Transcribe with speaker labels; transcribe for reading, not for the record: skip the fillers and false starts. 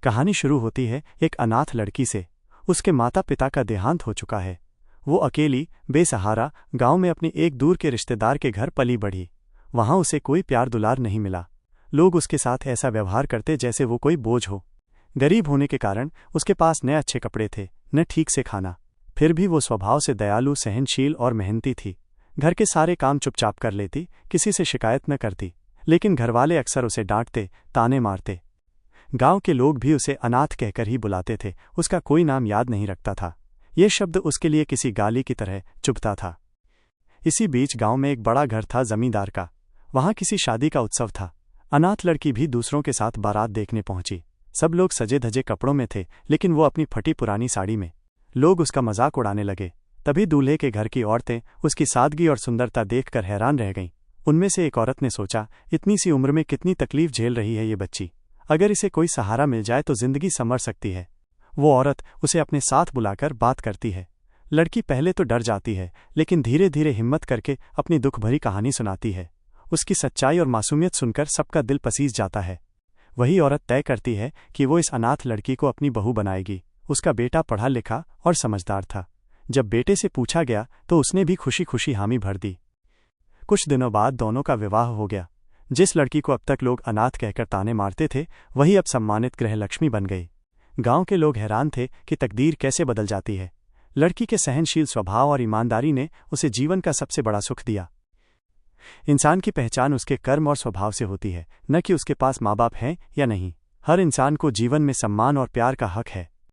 Speaker 1: कहानी शुरू होती है एक अनाथ लड़की से। उसके माता पिता का देहांत हो चुका है। वो अकेली बेसहारा गांव में अपने एक दूर के रिश्तेदार के घर पली बढ़ी। वहां उसे कोई प्यार दुलार नहीं मिला। लोग उसके साथ ऐसा व्यवहार करते जैसे वो कोई बोझ हो। गरीब होने के कारण उसके पास न अच्छे कपड़े थे न ठीक से खाना। फिर भी वो स्वभाव से दयालु, सहनशील और मेहनती थी। घर के सारे काम चुपचाप कर लेती, किसी से शिकायत न करती। लेकिन घरवाले अक्सर उसे डांटते, ताने मारते। गांव के लोग भी उसे अनाथ कहकर ही बुलाते थे। उसका कोई नाम याद नहीं रखता था। ये शब्द उसके लिए किसी गाली की तरह चुभता था। इसी बीच गांव में एक बड़ा घर था जमींदार का। वहां किसी शादी का उत्सव था। अनाथ लड़की भी दूसरों के साथ बारात देखने पहुंची। सब लोग सजे धजे कपड़ों में थे, लेकिन वो अपनी फटी पुरानी साड़ी में। लोग उसका मजाक उड़ाने लगे। तभी दूल्हे के घर की औरतें उसकी सादगी और सुंदरता देखकर हैरान रह गईं। उनमें से एक औरत ने सोचा, इतनी सी उम्र में कितनी तकलीफ झेल रही है ये बच्ची। अगर इसे कोई सहारा मिल जाए तो जिंदगी संवर सकती है। वो औरत उसे अपने साथ बुलाकर बात करती है। लड़की पहले तो डर जाती है, लेकिन धीरे धीरे हिम्मत करके अपनी दुख भरी कहानी सुनाती है। उसकी सच्चाई और मासूमियत सुनकर सबका दिल पसीज जाता है। वही औरत तय करती है कि वो इस अनाथ लड़की को अपनी बहू बनाएगी। उसका बेटा पढ़ा लिखा और समझदार था। जब बेटे से पूछा गया तो उसने भी खुशी खुशी हामी भर दी। कुछ दिनों बाद दोनों का विवाह हो गया। जिस लड़की को अब तक लोग अनाथ कहकर ताने मारते थे, वही अब सम्मानित गृहलक्ष्मी बन गई। गांव के लोग हैरान थे कि तकदीर कैसे बदल जाती है। लड़की के सहनशील स्वभाव और ईमानदारी ने उसे जीवन का सबसे बड़ा सुख दिया। इंसान की पहचान उसके कर्म और स्वभाव से होती है, न कि उसके पास माँ बाप हैं या नहीं। हर इंसान को जीवन में सम्मान और प्यार का हक है।